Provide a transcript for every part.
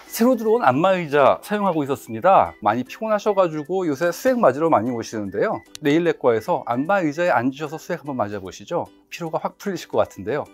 새로 들어온 안마의자 사용하고 있었습니다. 많이 피곤하셔가지고 요새 수액 맞으러 많이 오시는데요. 네일내과에서 안마의자에 앉으셔서 수액 한번 맞아보시죠. 피로가 확 풀리실 것 같은데요.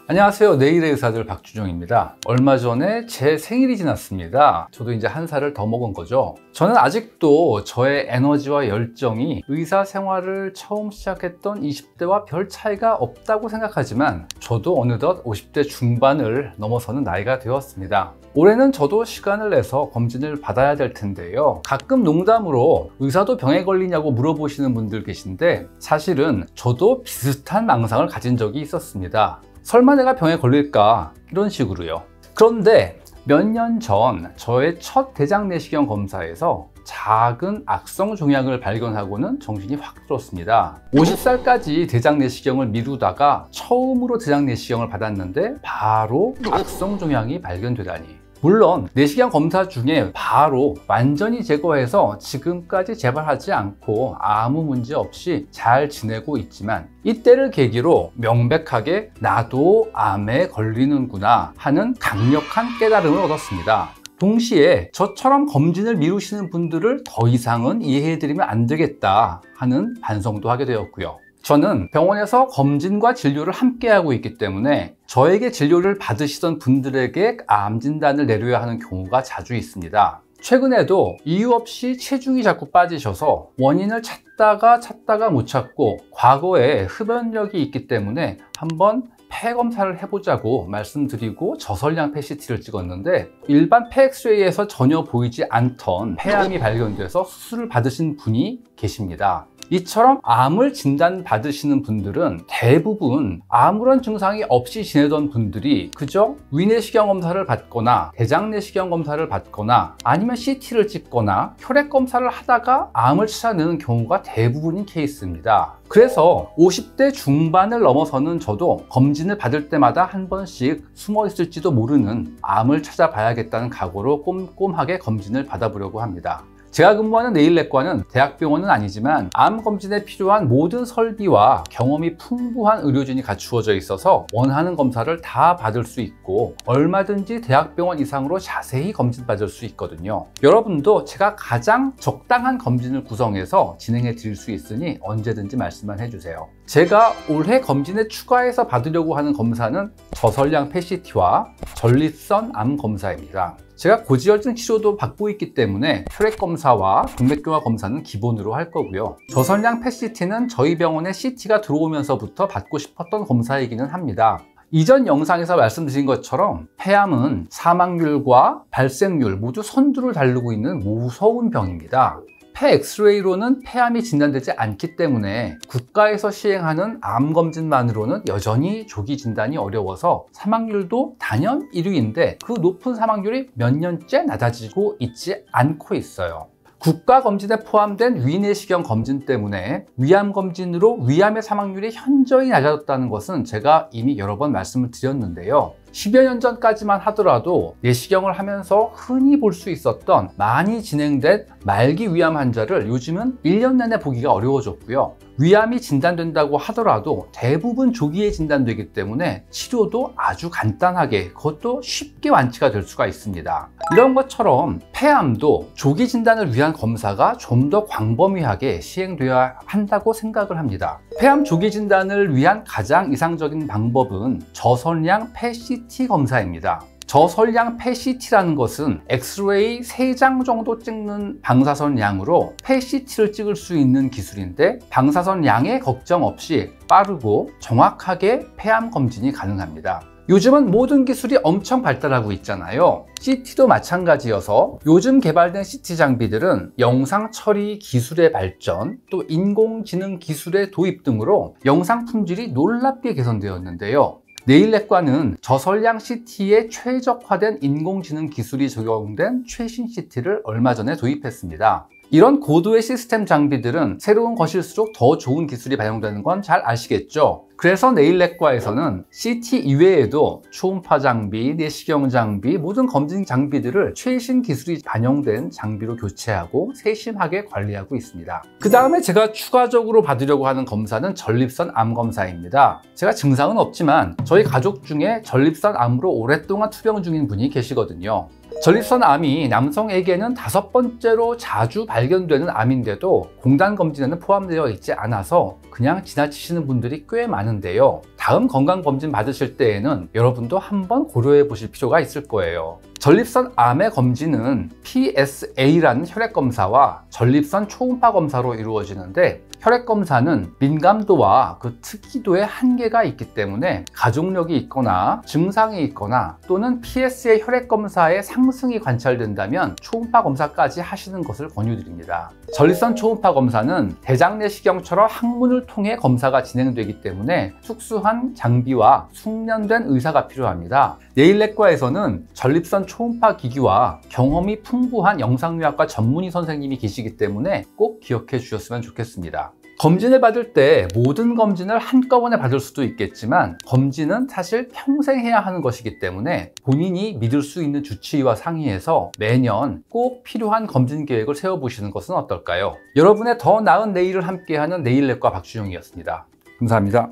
안녕하세요. 네일의 의사들 박주정입니다. 얼마 전에 제 생일이 지났습니다. 저도 이제 한 살을 더 먹은 거죠. 저는 아직도 저의 에너지와 열정이 의사 생활을 처음 시작했던 20대와 별 차이가 없다고 생각하지만 저도 어느덧 50대 중반을 넘어서는 나이가 되었습니다. 올해는 저도 시간을 내서 검진을 받아야 될 텐데요. 가끔 농담으로 의사도 병에 걸리냐고 물어보시는 분들 계신데 사실은 저도 비슷한 망상을 가진 적이 있었습니다. 설마 내가 병에 걸릴까? 이런 식으로요. 그런데 몇 년 전 저의 첫 대장 내시경 검사에서 작은 악성 종양을 발견하고는 정신이 확 들었습니다. 50살까지 대장 내시경을 미루다가 처음으로 대장 내시경을 받았는데 바로 악성 종양이 발견되다니. 물론 내시경 검사 중에 바로 완전히 제거해서 지금까지 재발하지 않고 아무 문제 없이 잘 지내고 있지만 이때를 계기로 명백하게 나도 암에 걸리는구나 하는 강력한 깨달음을 얻었습니다. 동시에 저처럼 검진을 미루시는 분들을 더 이상은 이해해드리면 안 되겠다 하는 반성도 하게 되었고요. 저는 병원에서 검진과 진료를 함께 하고 있기 때문에 저에게 진료를 받으시던 분들에게 암 진단을 내려야 하는 경우가 자주 있습니다. 최근에도 이유 없이 체중이 자꾸 빠지셔서 원인을 찾다가 못 찾고 과거에 흡연력이 있기 때문에 한번 폐 검사를 해보자고 말씀드리고 저설량 PET-CT를 찍었는데 일반 폐 엑스레이에서 전혀 보이지 않던 폐암이 발견돼서 수술을 받으신 분이 계십니다. 이처럼 암을 진단받으시는 분들은 대부분 아무런 증상이 없이 지내던 분들이 그저 위내시경 검사를 받거나 대장 내시경 검사를 받거나 아니면 CT를 찍거나 혈액 검사를 하다가 암을 찾아내는 경우가 대부분인 케이스입니다. 그래서 50대 중반을 넘어서는 저도 검진을 받을 때마다 한 번씩 숨어 있을지도 모르는 암을 찾아봐야겠다는 각오로 꼼꼼하게 검진을 받아보려고 합니다. 제가 근무하는 네일내과는 대학병원은 아니지만 암 검진에 필요한 모든 설비와 경험이 풍부한 의료진이 갖추어져 있어서 원하는 검사를 다 받을 수 있고 얼마든지 대학병원 이상으로 자세히 검진받을 수 있거든요. 여러분도 제가 가장 적당한 검진을 구성해서 진행해 드릴 수 있으니 언제든지 말씀만 해주세요. 제가 올해 검진에 추가해서 받으려고 하는 검사는 저설량 PET-CT와 전립선 암 검사입니다. 제가 고지혈증 치료도 받고 있기 때문에 혈액 검사와 동맥경화 검사는 기본으로 할 거고요. 저설량 PET-CT는 저희 병원에 CT가 들어오면서부터 받고 싶었던 검사이기는 합니다. 이전 영상에서 말씀드린 것처럼 폐암은 사망률과 발생률 모두 선두를 다루고 있는 무서운 병입니다. 폐 엑스레이로는 폐암이 진단되지 않기 때문에 국가에서 시행하는 암 검진만으로는 여전히 조기 진단이 어려워서 사망률도 단연 1위인데 그 높은 사망률이 몇 년째 낮아지고 있지 않고 있어요. 국가 검진에 포함된 위내시경 검진 때문에 위암 검진으로 위암의 사망률이 현저히 낮아졌다는 것은 제가 이미 여러 번 말씀을 드렸는데요. 10여 년 전까지만 하더라도 내시경을 하면서 흔히 볼 수 있었던 많이 진행된 말기 위암 환자를 요즘은 1년 내내 보기가 어려워졌고요. 위암이 진단된다고 하더라도 대부분 조기에 진단되기 때문에 치료도 아주 간단하게 그것도 쉽게 완치가 될 수가 있습니다. 이런 것처럼 폐암도 조기 진단을 위한 검사가 좀 더 광범위하게 시행되어야 한다고 생각을 합니다. 폐암 조기 진단을 위한 가장 이상적인 방법은 저설량 PET-CT 검사입니다. 저설량 PET-CT라는 것은 엑스레이 3장 정도 찍는 방사선 양으로 PET-CT를 찍을 수 있는 기술인데 방사선 양에 걱정 없이 빠르고 정확하게 폐암 검진이 가능합니다. 요즘은 모든 기술이 엄청 발달하고 있잖아요. CT도 마찬가지여서 요즘 개발된 CT 장비들은 영상 처리 기술의 발전, 또 인공지능 기술의 도입 등으로 영상 품질이 놀랍게 개선되었는데요. 네일내과는 저설량 CT에 최적화된 인공지능 기술이 적용된 최신 CT를 얼마 전에 도입했습니다. 이런 고도의 시스템 장비들은 새로운 것일수록 더 좋은 기술이 반영되는 건 잘 아시겠죠? 그래서 네일내과에서는 CT 이외에도 초음파 장비, 내시경 장비, 모든 검진 장비들을 최신 기술이 반영된 장비로 교체하고 세심하게 관리하고 있습니다. 그 다음에 제가 추가적으로 받으려고 하는 검사는 전립선 암 검사입니다. 제가 증상은 없지만 저희 가족 중에 전립선 암으로 오랫동안 투병 중인 분이 계시거든요. 전립선 암이 남성에게는 5번째로 자주 발견되는 암인데도 공단 검진에는 포함되어 있지 않아서 그냥 지나치시는 분들이 꽤 많은데요. 다음 건강검진 받으실 때에는 여러분도 한번 고려해 보실 필요가 있을 거예요. 전립선 암의 검진은 PSA라는 혈액검사와 전립선 초음파 검사로 이루어지는데, 혈액검사는 민감도와 그 특이도에 한계가 있기 때문에 가족력이 있거나 증상이 있거나 또는 PSA 혈액검사의 상승이 관찰된다면 초음파 검사까지 하시는 것을 권유드립니다. 전립선 초음파 검사는 대장내시경처럼 항문을 통해 검사가 진행되기 때문에 특수한 장비와 숙련된 의사가 필요합니다. 네일내과에서는 전립선 초음파 기기와 경험이 풍부한 영상의학과 전문의 선생님이 계시기 때문에 꼭 기억해 주셨으면 좋겠습니다. 검진을 받을 때 모든 검진을 한꺼번에 받을 수도 있겠지만, 검진은 사실 평생 해야 하는 것이기 때문에 본인이 믿을 수 있는 주치의와 상의해서 매년 꼭 필요한 검진 계획을 세워보시는 것은 어떨까요? 여러분의 더 나은 내일을 함께하는 네일내과 박주영이었습니다. 감사합니다.